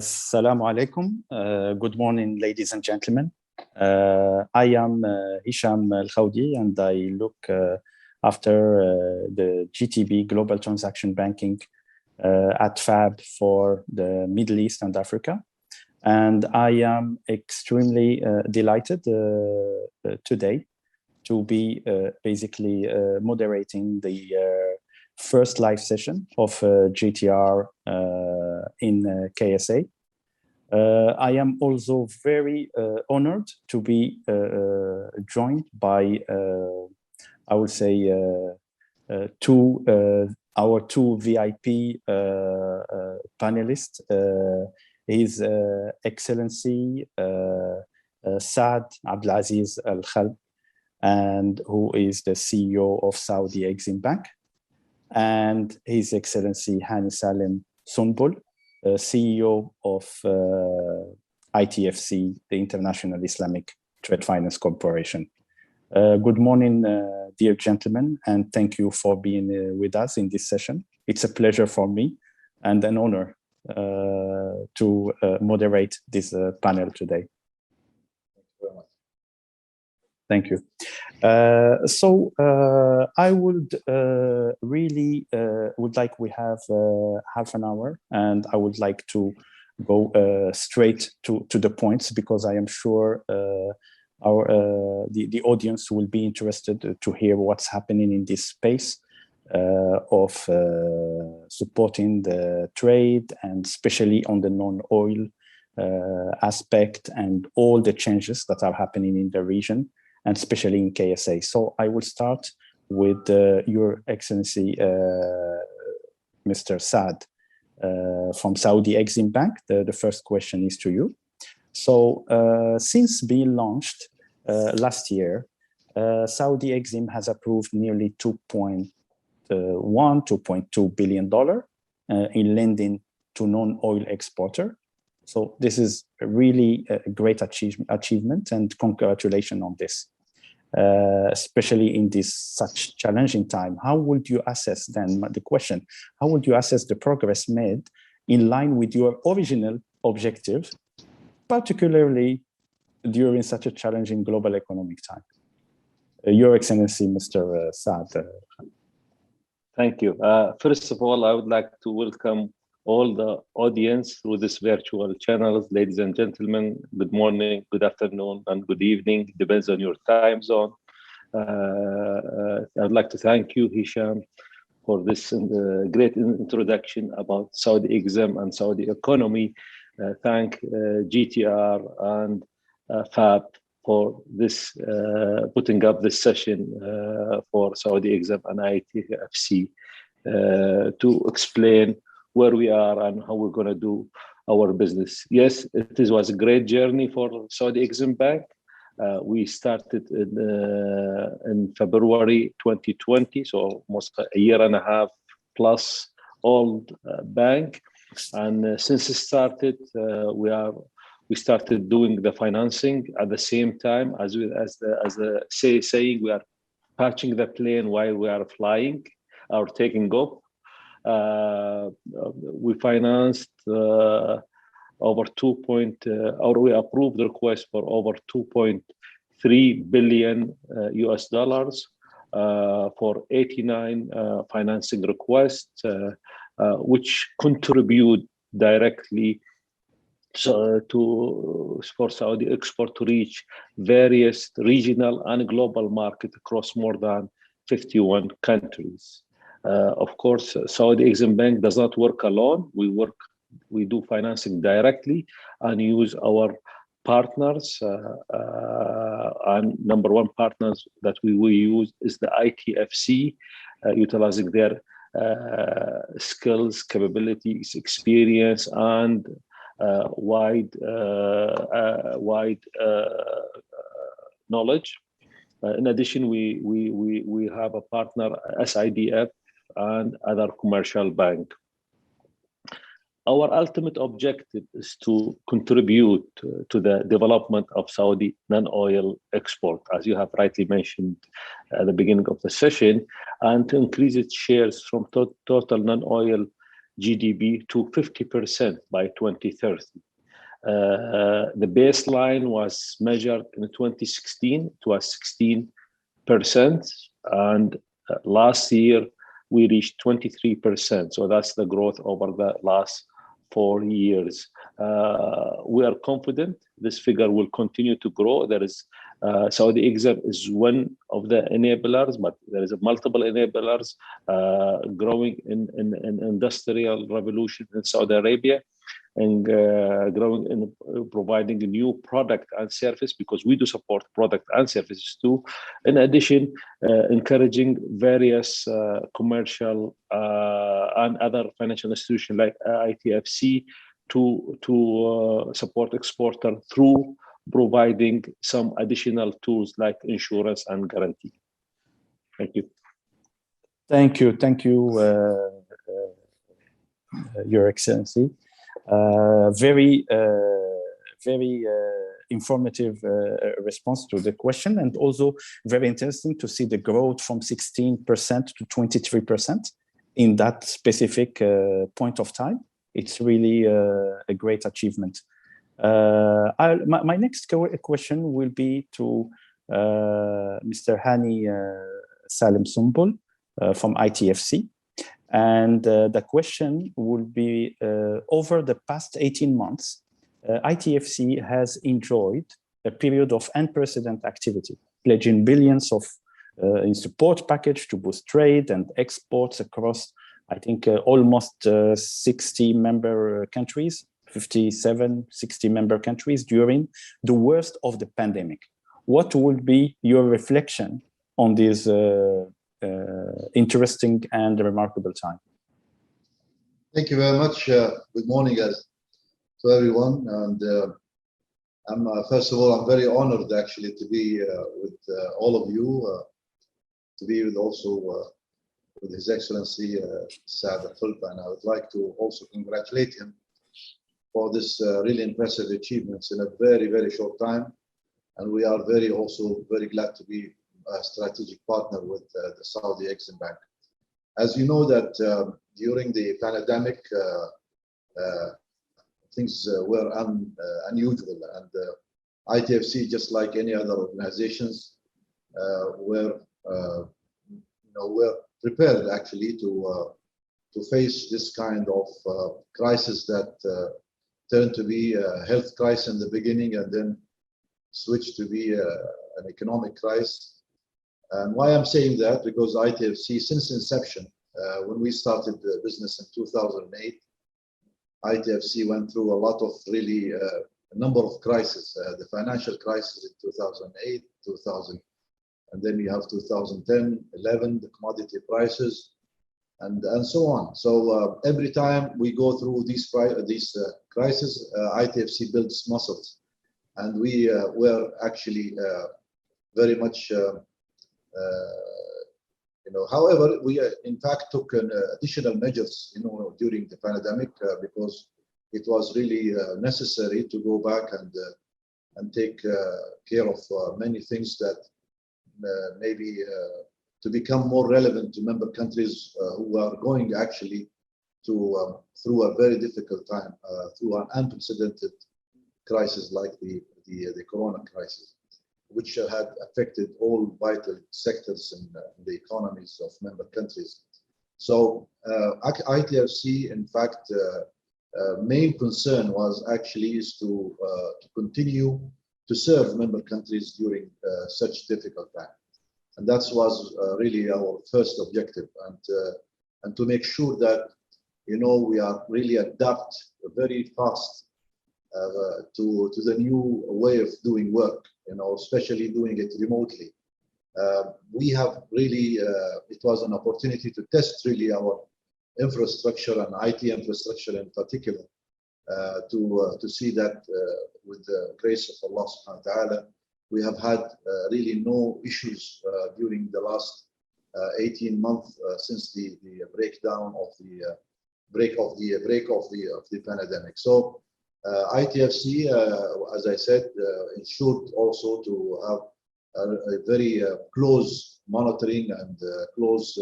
Assalamu alaikum. Good morning, ladies and gentlemen. I am Hicham El Khaoudy, and I look after the GTB Global Transaction Banking at FAB for the Middle East and Africa. And I am extremely delighted today to be basically moderating the first live session of GTR in KSA. I am also very honored to be joined by, I would say, our two VIP panelists. His Excellency Saad Abdulaziz AlKhalb, and who is the CEO of Saudi EXIM Bank, and His Excellency Hani Salem Sonbol, CEO of ITFC, the International Islamic Trade Finance Corporation. Good morning, dear gentlemen, and thank you for being with us in this session. It's a pleasure for me and an honor to moderate this panel today. Thank you. So I would really would like, we have half an hour, and I would like to go straight to the points, because I am sure the audience will be interested to hear what's happening in this space of supporting the trade, and especially on the non-oil aspect, and all the changes that are happening in the region, and especially in KSA. So I will start with Your Excellency, Mr. Saad, from Saudi EXIM Bank. The first question is to you. So since being launched last year, Saudi EXIM has approved nearly $2.2 billion in lending to non-oil exporter. So this is a really great achievement, and congratulations on this, especially in this such challenging time. How would you assess then, the question, how would you assess the progress made in line with your original objective, particularly during such a challenging global economic time? Your Excellency, Mr. Saad. Thank you. First of all, I would like to welcome all the audience through this virtual channels. Ladies and gentlemen, good morning, good afternoon, and good evening. Depends on your time zone. I'd like to thank you, Hicham, for this great introduction about Saudi EXIM and Saudi economy. Thank GTR and FAB for this putting up this session for Saudi EXIM and ITFC to explain where we are and how we're going to do our business. Yes, was a great journey for Saudi EXIM Bank. We started in February 2020, so almost a year and a half plus old bank. And since it started, we started doing the financing at the same time as the saying, we are patching the plane while we are flying or taking off. We financed over we approved the request for over 2.3 billion US dollars for 89 financing requests, which contribute directly for Saudi export to reach various regional and global markets across more than 51 countries. Of course, Saudi EXIM Bank does not work alone. We do financing directly and use our partners. And number one partners that we will use is the ITFC, utilizing their skills, capabilities, experience, and wide knowledge. In addition, we have a partner, SIDF, and other commercial bank. Our ultimate objective is to contribute to the development of Saudi non-oil export, as you have rightly mentioned at the beginning of the session, and to increase its shares from total non-oil GDP to 50% by 2030. The baseline was measured in 2016, it was 16%, and last year we reached 23%. So that's the growth over the last 4 years. We are confident this figure will continue to grow. There is Saudi EXIM is one of the enablers, but there is multiple enablers growing in industrial revolution in Saudi Arabia, and growing in providing a new product and service, because we do support product and services too. In addition, encouraging various commercial and other financial institutions like ITFC to support exporter through providing some additional tools like insurance and guarantee. Thank you. Thank you. Thank you, Your Excellency. Very informative response to the question, and also very interesting to see the growth from 16% to 23% in that specific point of time. It's really a great achievement. My next question will be to Mr. Hani Salem Sonbol from ITFC. And the question will be, over the past 18 months, ITFC has enjoyed a period of unprecedented activity, pledging billions of in support package to boost trade and exports across, I think, almost 60 member countries, 57, 60 member countries during the worst of the pandemic. What will be your reflection on this interesting and remarkable time? Thank you very much. Good morning to everyone. And first of all, I'm very honored actually to be with all of you, to be with also with His Excellency Saad Abdulaziz AlKhalb, and I would like to also congratulate him for this really impressive achievements in a very, very short time. And we are also very glad to be a strategic partner with the Saudi EXIM Bank. As you know that during the pandemic, things were unusual, and ITFC, just like any other organizations, were prepared actually to face this kind of crisis that turned to be a health crisis in the beginning and then switched to be an economic crisis. And why I'm saying that, because ITFC, since inception, when we started the business in 2008, ITFC went through a lot of really a number of crises. The financial crisis in 2008, 2000, and then you have 2010, 11, the commodity prices, and so on. So every time we go through these crises, ITFC builds muscles, and we were actually very much. However, we in fact took additional measures, during the pandemic because it was really necessary to go back and take care of many things that maybe to become more relevant to member countries who are going actually to through a very difficult time, through an unprecedented crisis like the Corona crisis, which had affected all vital sectors in the economies of member countries. So ITFC, in fact, main concern was actually is to continue to serve member countries during such difficult time. And that was really our first objective, and to make sure that, we are really adapt very fast to the new way of doing work, especially doing it remotely. We have really, it was an opportunity to test really our infrastructure and IT infrastructure in particular, to see that with the grace of Allah subhanahu wa ta'ala, we have had really no issues during the last 18 months since the breakdown of the break of the pandemic. So ITFC, as I said, ensured also to have a very close monitoring and close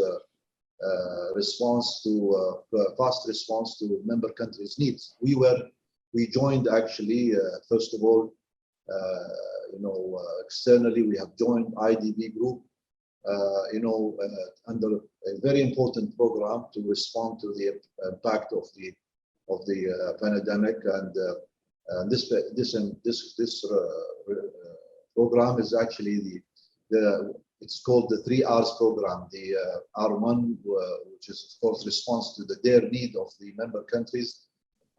response to fast response to member countries' needs. We joined actually first of all, externally we have joined IDB group, under a very important program to respond to the impact of the pandemic, and this program is actually it's called the 3 R's program. The R1, which is of course response to their need of the member countries.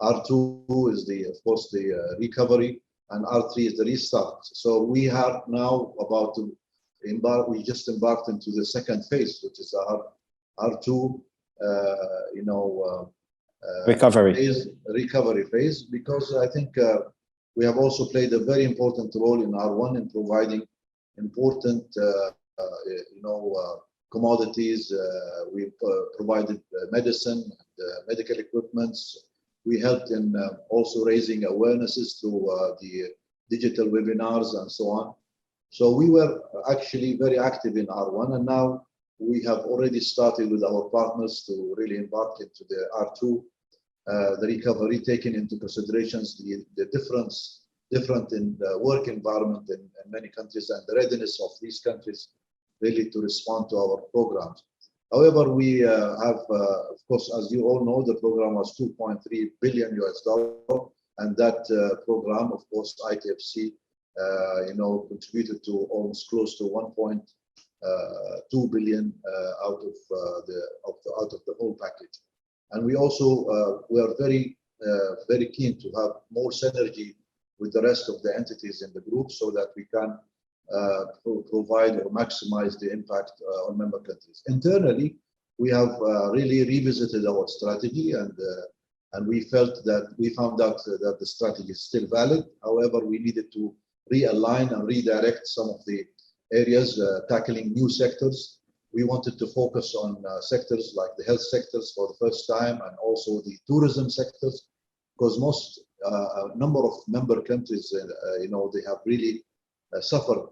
R2 is of course the recovery, and R3 is the restart. So we are now about to embark. We just embarked into the second phase, which is R2. Recovery phase, because I think we have also played a very important role in R1 in providing important commodities. We provided medicine, medical equipments. We helped in also raising awarenesses through the digital webinars and so on. So we were actually very active in R1, and now we have already started with our partners to really embark into the R2, the recovery, taking into considerations the different in the work environment in many countries and the readiness of these countries really to respond to our programs. However, we have, of course, as you all know, the program was $2.3 billion, and that program, of course, ITFC, contributed to almost close to 1.2 billion out of the whole package. And we also we are very keen to have more synergy with the rest of the entities in the group, so that we can provide or maximize the impact on member countries. Internally, we have really revisited our strategy, and we felt that we found out that the strategy is still valid. However, we needed to realign and redirect some of the areas, tackling new sectors. We wanted to focus on sectors like the health sectors for the first time, and also the tourism sectors, because most number of member countries, they have really suffered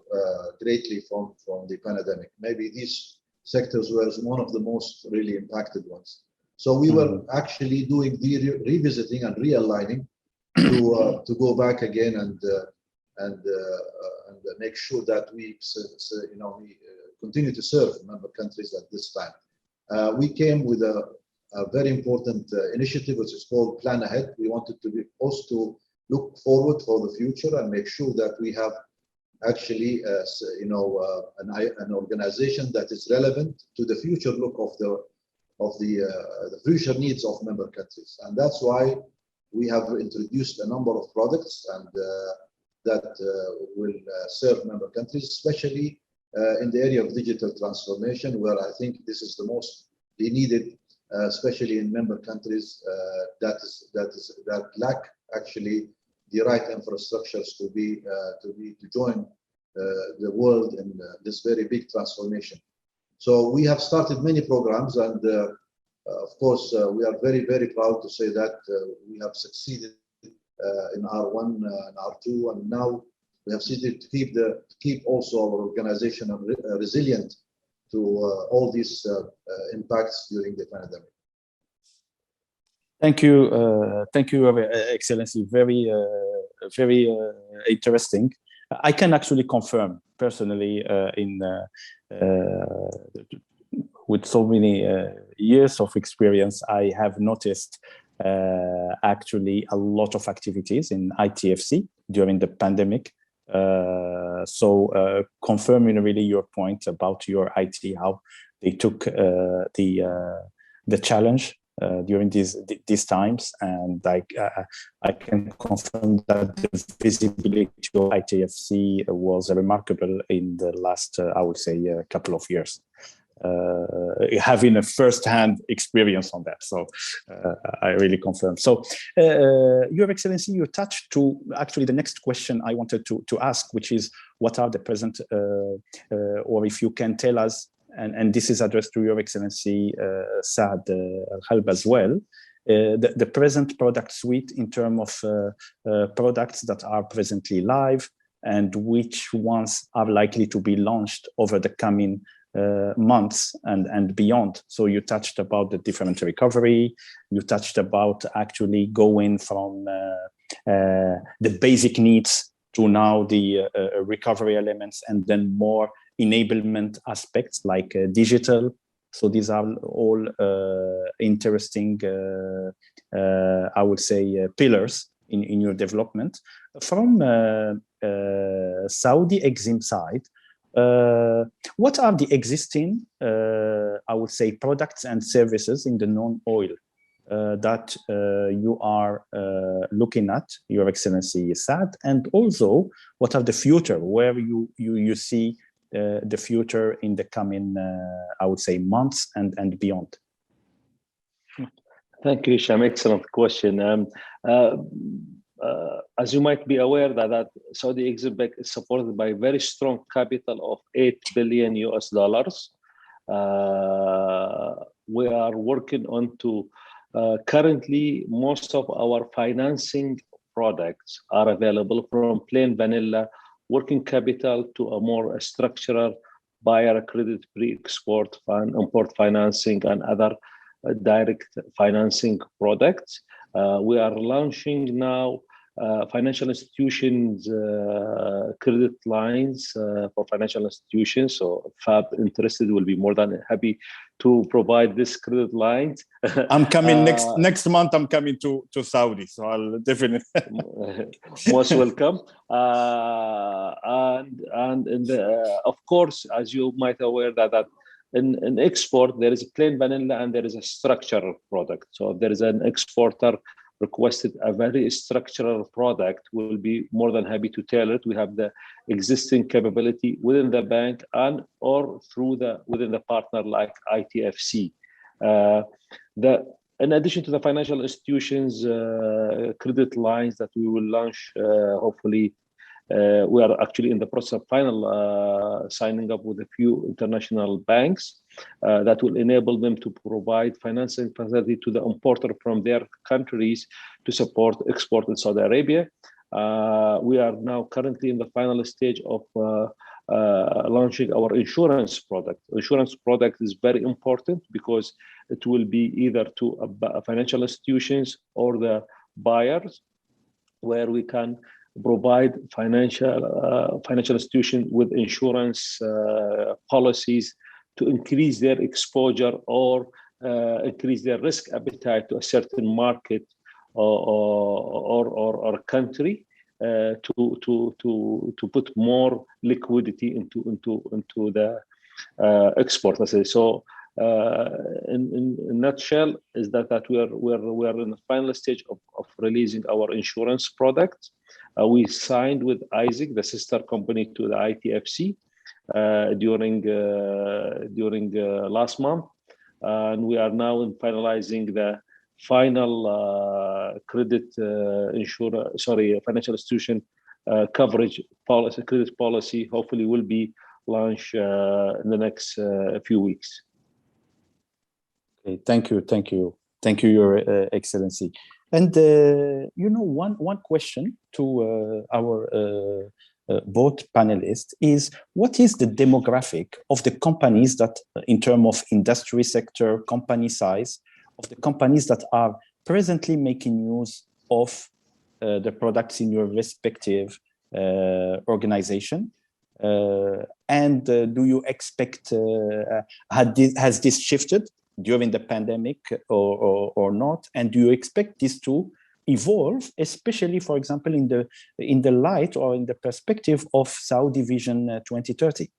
greatly from the pandemic. Maybe these sectors were one of the most really impacted ones. So we were actually doing the revisiting and realigning to go back again and make sure that we continue to serve member countries at this time. We came with a very important initiative, which is called Plan Ahead. We wanted to be supposed to look forward for the future and make sure that we have actually an organization that is relevant to the future look of the future needs of member countries. And that's why we have introduced a number of products and that will serve member countries, especially in the area of digital transformation, where I think this is the most needed, especially in member countries that lack actually the right infrastructures to join the world in this very big transformation. So we have started many programs, and of course we are very, very proud to say that we have succeeded in R1 and R2, and now we have succeeded to keep also our organization resilient to all these impacts during the pandemic. Thank you, Excellency. Very interesting. I can actually confirm personally, with so many years of experience, I have noticed actually a lot of activities in ITFC during the pandemic. So confirming really your point about your IT, how they took the challenge during these times, and I can confirm that the visibility of ITFC was remarkable in the last, I would say, couple of years. Having a first-hand experience on that, so I really confirm. So, Your Excellency, you touched to actually the next question I wanted to ask, which is what are the present, or if you can tell us, and this is addressed to Your Excellency Saad AlKhalb as well, the present product suite in terms of products that are presently live, and which ones are likely to be launched over the coming months and beyond. So you touched about the different recovery. You touched about actually going from the basic needs to now the recovery elements, and then more enablement aspects like digital. So these are all interesting, I would say, pillars in your development. From Saudi EXIM side, what are the existing, I would say, products and services in the non-oil that you are looking at, Your Excellency Saad, and also what are the future, where you see the future in the coming, I would say, months and beyond? Thank you, Hicham. Excellent question. As you might be aware that Saudi EXIM Bank is supported by very strong capital of $8 billion. We are working on to currently most of our financing products are available from plain vanilla working capital to a more structural buyer credit, pre-export, import financing, and other direct financing products. We are launching now financial institutions credit lines for financial institutions. So FAB interested will be more than happy to provide this credit lines. I'm coming next month. I'm coming to Saudi, so I'll definitely most welcome. And in the, of course, as you might aware that in export there is a plain vanilla and there is a structural product. So if there is an exporter requested a very structural product, we'll be more than happy to tailor it. We have the existing capability within the bank and or through within the partner like ITFC. In addition to the financial institutions credit lines that we will launch, hopefully, we are actually in the process of final signing up with a few international banks that will enable them to provide financing facility to the importer from their countries to support export in Saudi Arabia. We are now currently in the final stage of launching our insurance product. Insurance product is very important because it will be either to financial institutions or the buyers, where we can provide financial institution with insurance policies to increase their exposure or increase their risk appetite to a certain market or country to put more liquidity into the export. Let's say so. In a nutshell, is that we are in the final stage of releasing our insurance product. We signed with ISIC, the sister company to the ITFC, during last month, and we are now in finalizing the final financial institution coverage policy, credit policy. Hopefully, will be launched in the next few weeks. Okay, thank you, Your Excellency. And one question to our both panelists is: what is the demographic of the companies that, in terms of industry sector, company size, of the companies that are presently making use of the products in your respective organization? And do you expect, has this shifted during the pandemic or not? And do you expect this to evolve, especially, for example, in the light or in the perspective of Saudi Vision 2030?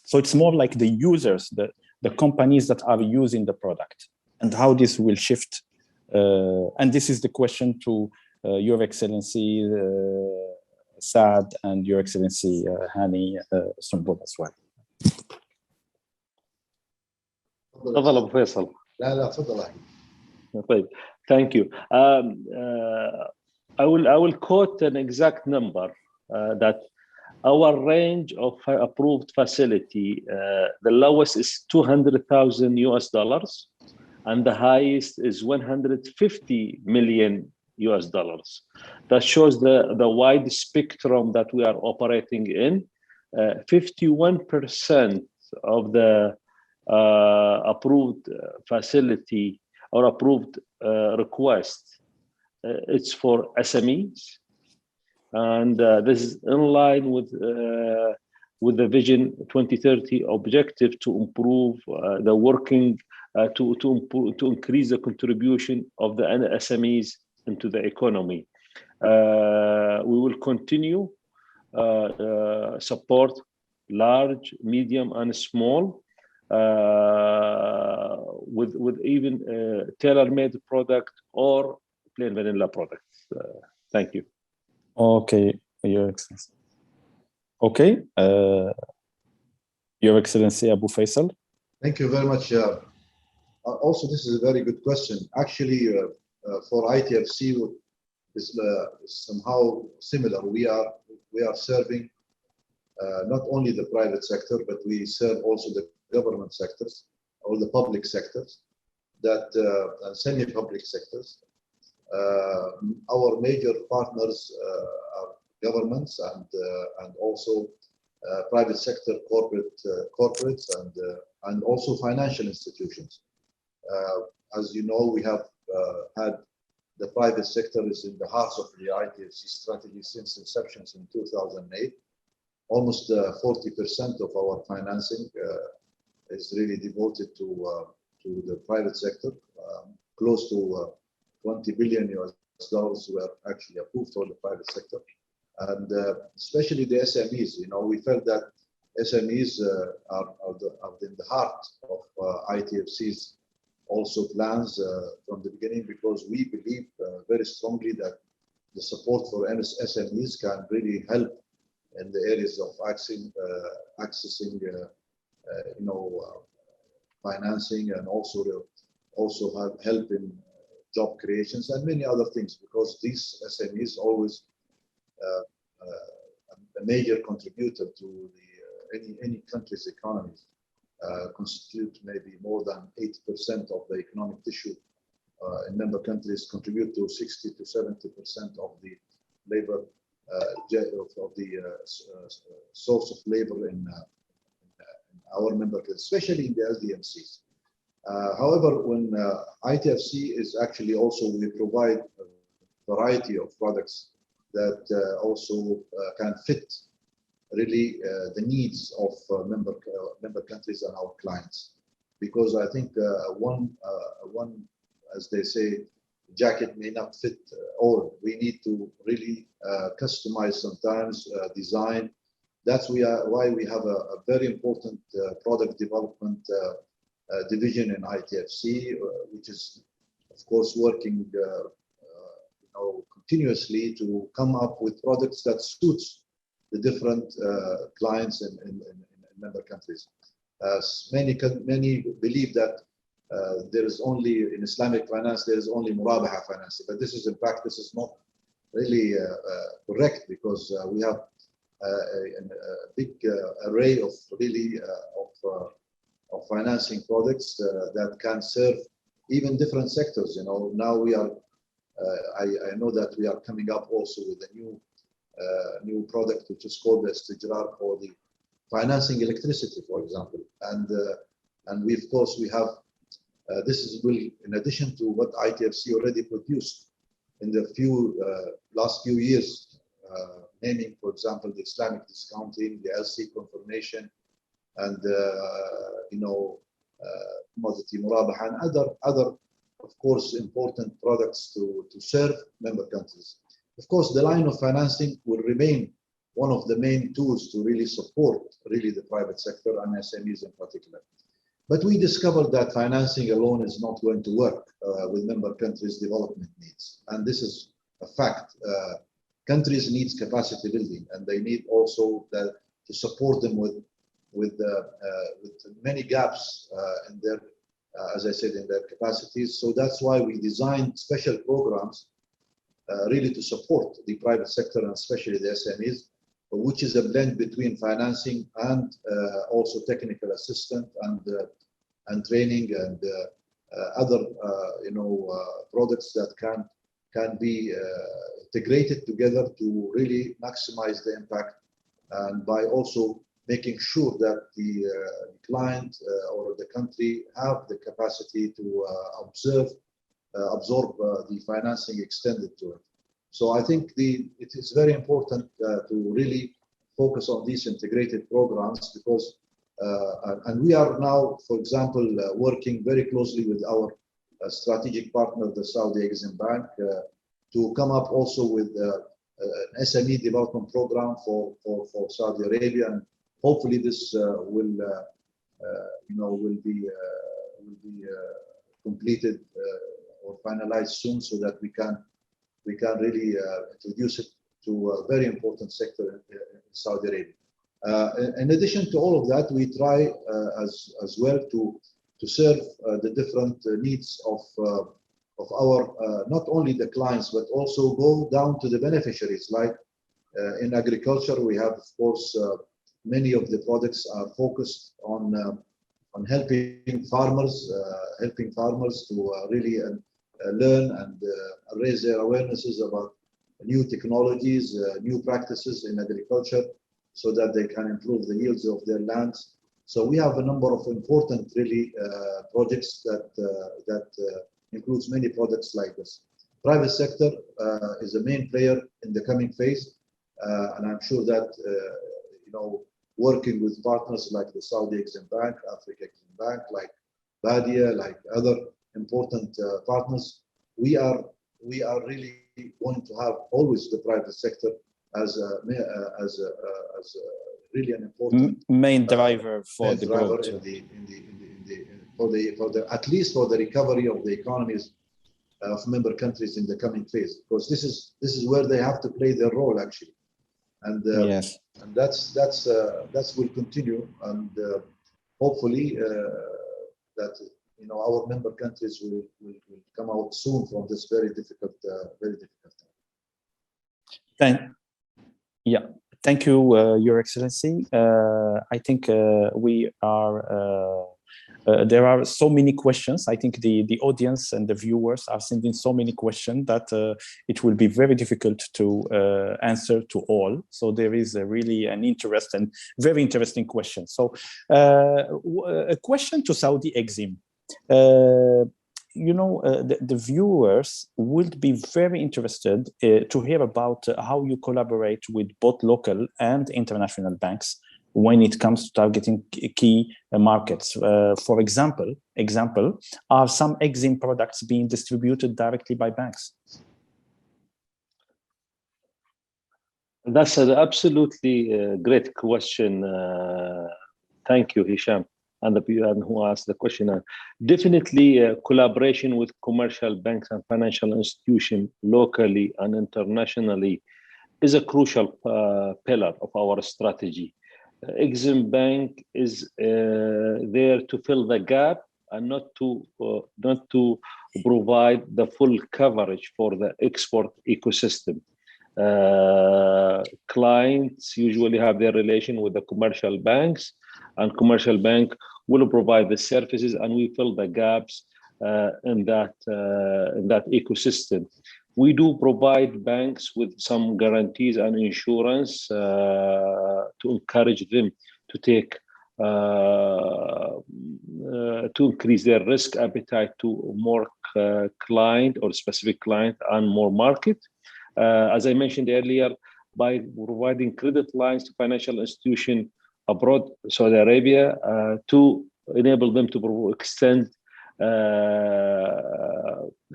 So it's more like the users, the companies that are using the product, and how this will shift. And this is the question to Your Excellency Saad and Your Excellency Hani Sonbol as well. تفضل أبو فيصل. لا تفضل. طيب, thank you. I will quote an exact number that our range of approved facility, the lowest is $200,000 and the highest is $150 million. That shows the wide spectrum that we are operating in. 51% of the approved facility or approved request, it's for SMEs. And this is in line with the Vision 2030 objective to improve the working, to increase the contribution of the SMEs into the economy. We will continue support large, medium, and small with even tailor-made product or plain vanilla products. Thank you. Okay, Your Excellency. Okay, Your Excellency Abu Faisal. Thank you very much. Also, this is a very good question. Actually, for ITFC, is somehow similar. We are serving not only the private sector, but we serve also the government sectors or the public sectors, that semi-public sectors. Our major partners are governments and also private sector corporates and also financial institutions. As you know, we have had the private sector is in the heart of the ITFC strategy since inception in 2008. Almost 40% of our financing is really devoted to the private sector. Close to $20 billion were actually approved for the private sector, and especially the SMEs. You know, we felt that SMEs are in the heart of ITFC's also plans from the beginning, because we believe very strongly that the support for SMEs can really help in the areas of accessing financing, and also help in job creations and many other things, because these SMEs always a major contributor to any country's economy. Constitute maybe more than 80% of the economic tissue in member countries, contribute to 60 to 70% of the labor of the source of labor in our member countries, especially in the LDMCs. However, when ITFC is actually also, we provide a variety of products that also can fit really the needs of member countries and our clients, because I think one, as they say, jacket may not fit all. We need to really customize sometimes, design. That's why we have a very important product development division in ITFC, which is of course working continuously to come up with products that suits the different clients in member countries. Many believe that there is only, in Islamic finance, there is only murabaha financing, but this is in fact, this is not really correct, because we have a big array of really of financing products that can serve even different sectors. You know, now we are, I know that we are coming up also with a new product which is called the Istijrar for the financing electricity, for example, and we of course we have this will, in addition to what ITFC already produced in the last few years, naming, for example, the Islamic discounting, the LC confirmation, and commodity murabaha, and other of course important products to serve member countries. Of course, the line of financing will remain one of the main tools to really support the private sector and SMEs in particular. But we discovered that financing alone is not going to work with member countries' development needs, and this is a fact. Countries need capacity building, and they need also to support them with many gaps in their, as I said, in their capacities. So that's why we designed special programs really to support the private sector and especially the SMEs, which is a blend between financing and also technical assistance and training and other products that can be integrated together to really maximize the impact and by also making sure that the client or the country have the capacity to absorb the financing extended to it. So I think it is very important to really focus on these integrated programs because, and we are now, for example, working very closely with our strategic partner, the Saudi EXIM Bank, to come up also with an SME development program for Saudi Arabia, and hopefully this will be completed or finalized soon, so that we can really introduce it to a very important sector in Saudi Arabia. In addition to all of that, we try as well to serve the different needs of our not only the clients, but also go down to the beneficiaries. Like in agriculture, we have, of course, many of the products are focused on helping farmers to really learn and raise their awarenesses about new technologies, new practices in agriculture, so that they can improve the yields of their lands. So we have a number of important, really, projects that includes many products like this. Private sector is a main player in the coming phase, and I'm sure that working with partners like the Saudi EXIM Bank, Africa EXIM Bank, like Badia, like other important partners, we are really going to have always the private sector as really an important main driver for the driver growth. At least for the recovery of the economies of member countries in the coming phase, because this is where they have to play their role actually, and yes, and that's will continue, and hopefully that our member countries will come out soon from this very difficult time. Thank you, Your Excellency. I think we are. There are so many questions. I think the audience and the viewers are sending so many questions that it will be very difficult to answer to all. So there is really an interest and very interesting question. So a question to Saudi EXIM. The viewers would be very interested to hear about how you collaborate with both local and international banks when it comes to targeting key markets. For example, are some EXIM products being distributed directly by banks? That's an absolutely great question. Thank you, Hicham, and the people who asked the question. Definitely, collaboration with commercial banks and financial institutions locally and internationally is a crucial pillar of our strategy. EXIM Bank is there to fill the gap and not to provide the full coverage for the export ecosystem. Clients usually have their relation with the commercial banks, and commercial bank will provide the services, and we fill the gaps in that ecosystem. We do provide banks with some guarantees and insurance to encourage them to take to increase their risk appetite to more client or specific client and more market. As I mentioned earlier, by providing credit lines to financial institutions abroad, Saudi Arabia, to enable them to extend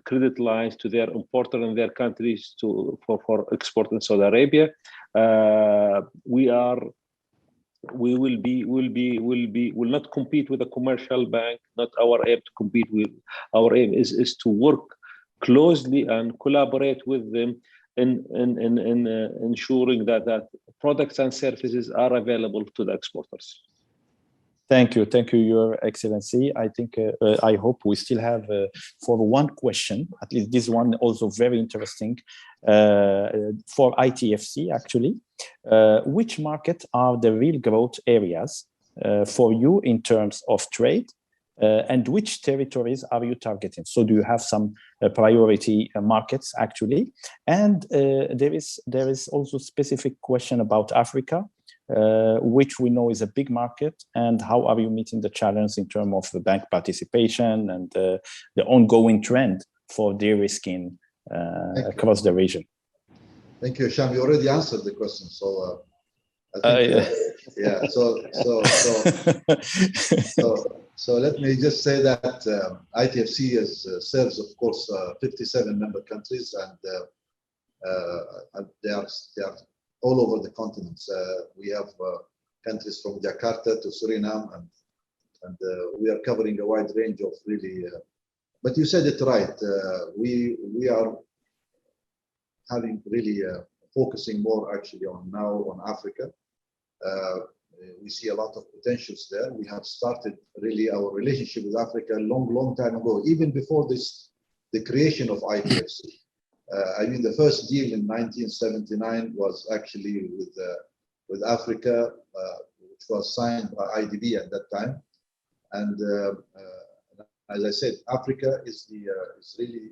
credit lines to their importer in their countries for export in Saudi Arabia. will not compete with a commercial bank. Not our aim to compete with. Our aim is to work closely and collaborate with them in ensuring that products and services are available to the exporters. Thank you, Your Excellency. I think I hope we still have for one question, at least this one also very interesting for ITFC actually. Which markets are the real growth areas for you in terms of trade, and which territories are you targeting? So do you have some priority markets actually? And there is also specific question about Africa. which we know is a big market, and how are you meeting the challenge in terms of the bank participation and the ongoing trend for de-risking across the region? Thank you, Hicham. You already answered the question, so I think, yeah. So let me just say that ITFC serves, of course, 57 member countries, and they are all over the continents. We have countries from Jakarta to Suriname, and we are covering a wide range of really. But you said it right. We are having really focusing more actually on Africa. We see a lot of potentials there. We have started really our relationship with Africa a long time ago, even before the creation of ITFC. I mean, the first deal in 1979 was actually with Africa, which was signed by IDB at that time. And as I said, Africa is really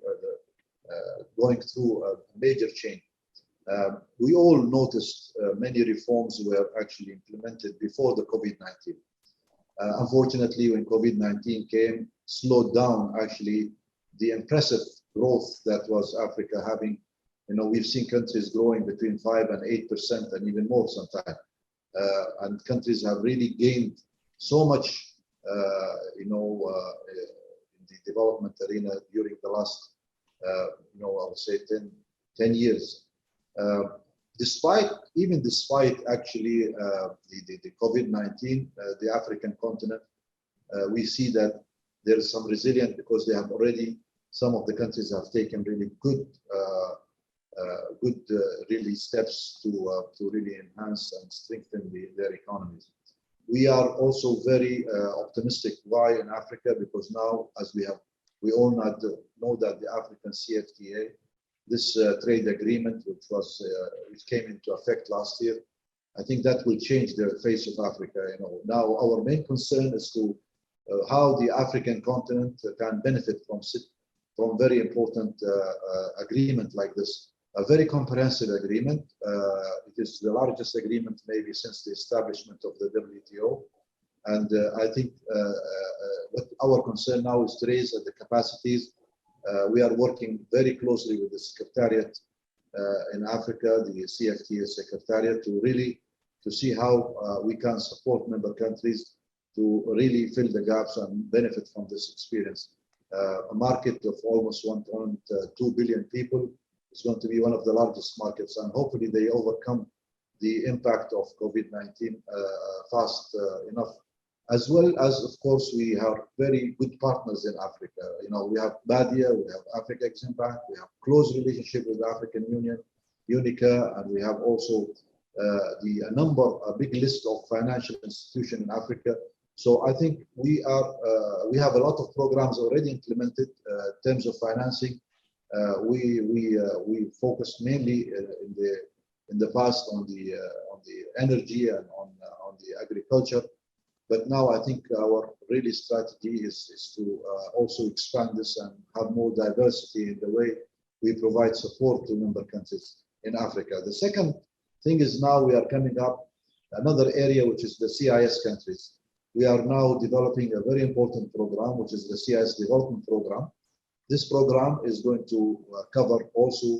going through a major change. We all noticed many reforms were actually implemented before the COVID-19. Unfortunately, when COVID-19 came, slowed down actually the impressive growth that was Africa having. You know, we've seen countries growing between 5 and 8% and even more sometimes. And countries have really gained so much, in the development arena during the last, I would say 10 years. Despite actually the COVID-19, the African continent, we see that there is some resilience because they have already, some of the countries have taken really good really steps to really enhance and strengthen their economies. We are also very optimistic. Why in Africa? Because now, as we all know that the African CFTA, this trade agreement, which came into effect last year, I think that will change the face of Africa. You know, now our main concern is to how the African continent can benefit from very important agreement like this. A very comprehensive agreement. It is the largest agreement maybe since the establishment of the WTO. And I think what our concern now is to raise the capacities. We are working very closely with the Secretariat in Africa, the CFTA Secretariat, to see how we can support member countries to really fill the gaps and benefit from this experience. A market of almost 1.2 billion people is going to be one of the largest markets, and hopefully they overcome the impact of COVID-19 fast enough. As well as, of course, we have very good partners in Africa. You know, we have BADIA, we have Africa EXIM Bank, we have close relationship with the African Union, UNICA, and we have also a big list of financial institutions in Africa. So I think we have a lot of programs already implemented in terms of financing. We focused mainly in the past on the energy and on the agriculture. But now I think our really strategy is to also expand this and have more diversity in the way we provide support to member countries in Africa. The second thing is now we are coming up another area, which is the CIS countries. We are now developing a very important program, which is the Cis Development Program. This program is going to cover also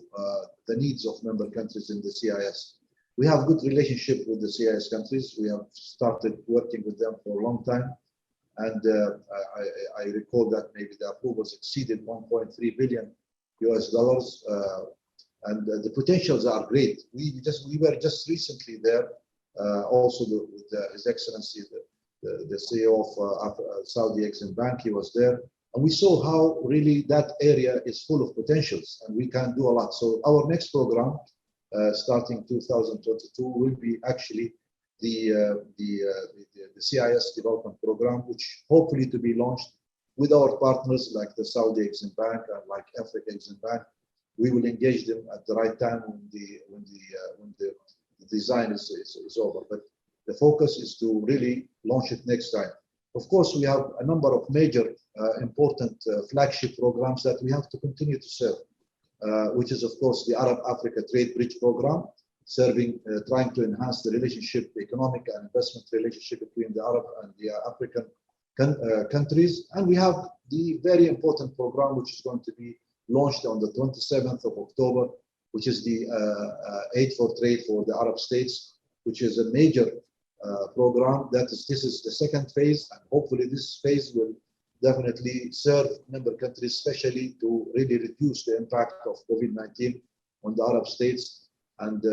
the needs of member countries in the CIS. We have good relationship with the CIS countries. We have started working with them for a long time. And I recall that maybe the approvals exceeded $1.3 billion. And the potentials are great. We were just recently there, also with His Excellency, the CEO of Saudi EXIM Bank, he was there. And we saw how really that area is full of potentials and we can do a lot. So our next program, starting 2022, will be actually the CIS development program, which hopefully to be launched with our partners like the Saudi EXIM Bank and like Africa EXIM Bank. We will engage them at the right time when the design is over. But the focus is to really launch it next time. Of course, we have a number of major important flagship programs that we have to continue to serve, which is, of course, the Arab-Africa Trade Bridge Program. trying to enhance the relationship, the economic and investment relationship between the Arab and the African countries. And we have the very important program, which is going to be launched on the 27th of October, which is the Aid for Trade for the Arab States, which is a major program. This is the second phase, and hopefully this phase will definitely serve member countries, especially to really reduce the impact of COVID-19 on the Arab states, and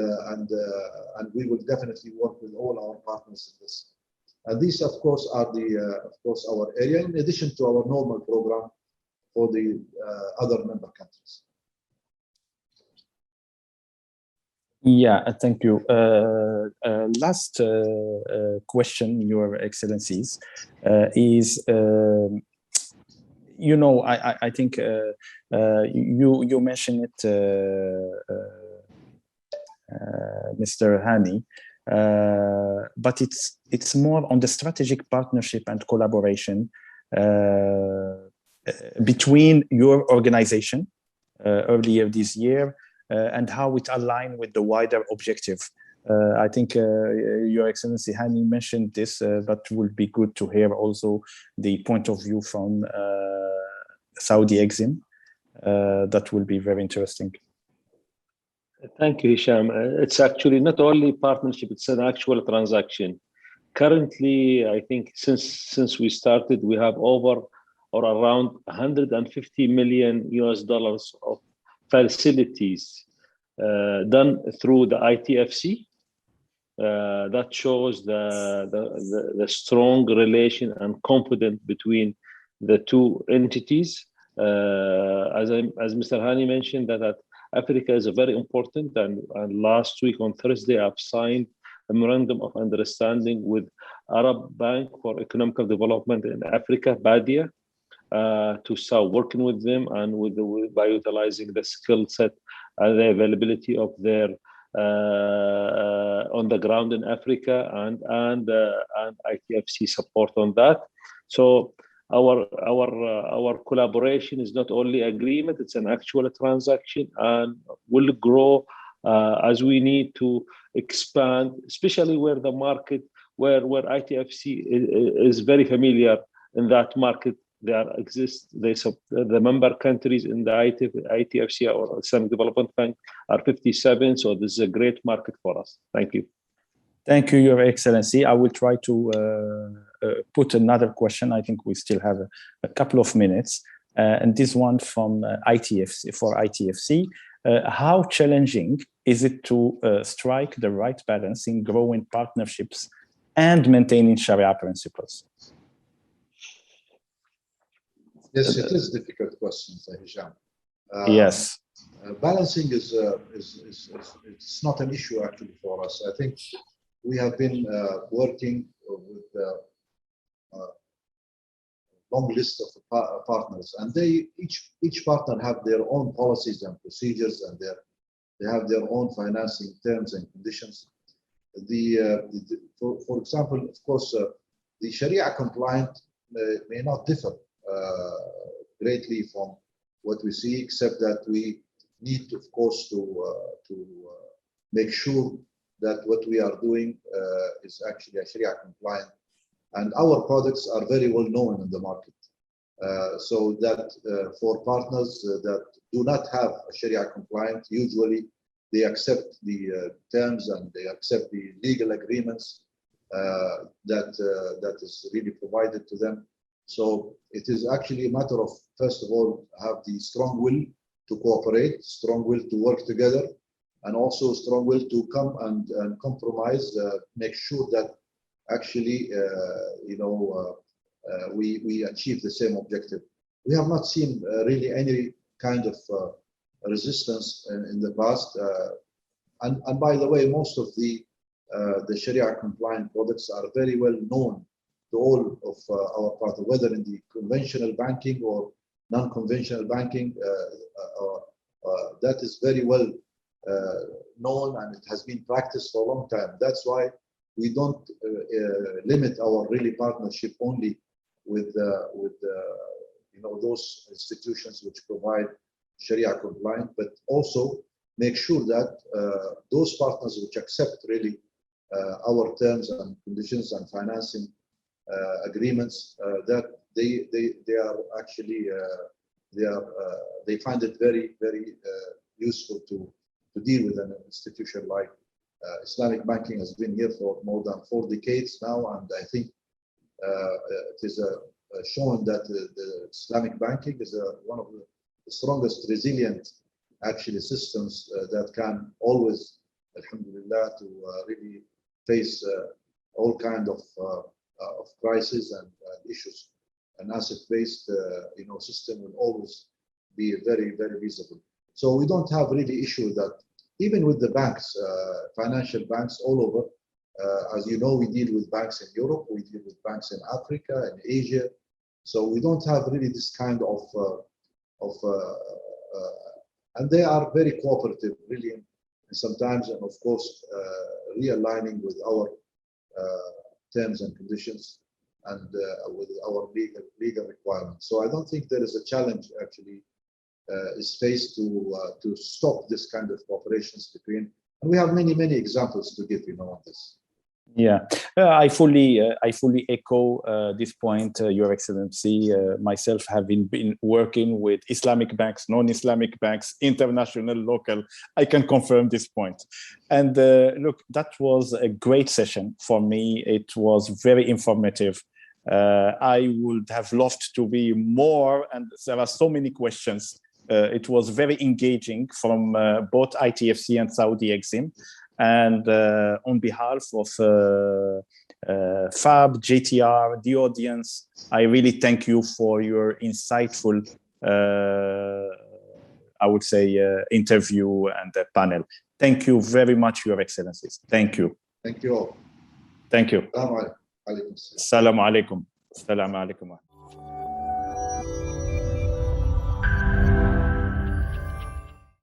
we will definitely work with all our partners in this. And these, of course, are our area, in addition to our normal program for the other member countries. Yeah, thank you. Last question, Your Excellencies, is, you know, I think you mentioned it, Mr. Hani, but it's more on the strategic partnership and collaboration between your organization earlier this year and how it aligns with the wider objective. I think Your Excellency Hani mentioned this, but it would be good to hear also the point of view from Saudi EXIM. That will be very interesting. Thank you, Hicham. It's actually not only partnership, it's an actual transaction. Currently, I think since we started, we have over or around $150 million of facilities done through the ITFC. That shows the strong relation and confidence between the two entities. As Mr. Hani mentioned, that Africa is very important, and last week on Thursday, I've signed a memorandum of understanding with Arab Bank for Economic Development in Africa, BADIA, to start working with them and by utilizing the skill set and the availability of their on the ground in Africa and ITFC support on that. So our collaboration is not only agreement; it's an actual transaction, and will grow as we need to expand, especially where the market, where ITFC is very familiar in that market. The member countries in the ITFC or Islamic Development Bank are 57, so this is a great market for us. Thank you. Thank you, Your Excellency. I will try to put another question. I think we still have a couple of minutes, and this one from ITFC. How challenging is it to strike the right balance in growing partnerships and maintaining Sharia principles? Yes, it is a difficult question, Hicham. Yes. Balancing is it's not an issue actually for us. I think we have been working with a long list of partners, and each partner have their own policies and procedures, and they have their own financing terms and conditions. For example, of course, the Sharia compliant may not differ greatly from what we see, except that we need, of course, to make sure that what we are doing is actually a Sharia compliant, and our products are very well known in the market. So that for partners that do not have a Sharia compliant, usually they accept the terms and they accept the legal agreements that is really provided to them. So it is actually a matter of, first of all, have the strong will to cooperate, strong will to work together, and also strong will to come and compromise, make sure that actually, we achieve the same objective. We have not seen really any kind of resistance in the past. And by the way, most of the Sharia compliant products are very well known to all of our partners, whether in the conventional banking or non-conventional banking. That is very well known, and it has been practiced for a long time. That's why we don't limit our really partnership only with those institutions which provide Sharia compliant, but also make sure that those partners which accept really our terms and conditions and financing agreements, that they are actually they find it very useful to deal with an institution like Islamic banking. Has been here for more than 4 decades now, and I think it is shown that the Islamic banking is one of the strongest resilient actually systems that can always, alhamdulillah, to really face all kind of crises and issues. An asset-based system will always be very visible. So we don't have really issue that even with the banks, financial banks all over. As you know, we deal with banks in Europe, we deal with banks in Africa and Asia. So we don't have really this kind of and they are very cooperative, really, and sometimes, and of course, realigning with our terms and conditions and with our legal requirements. So I don't think there is a challenge actually is faced to stop this kind of cooperations between. And we have many examples to give, on this. Yeah, I fully echo this point, Your Excellency. Myself, having been working with Islamic banks, non-Islamic banks, international, local, I can confirm this point. And look, that was a great session for me. It was very informative. I would have loved to be more, and there are so many questions. It was very engaging from both ITFC and Saudi EXIM. And on behalf of FAB, JTR, the audience, I really thank you for your insightful, I would say, interview and panel. Thank you very much, Your Excellencies. Thank you. Thank you all. Thank you. Assalamu alaikum. Assalamu alaikum. Assalamu alaikum.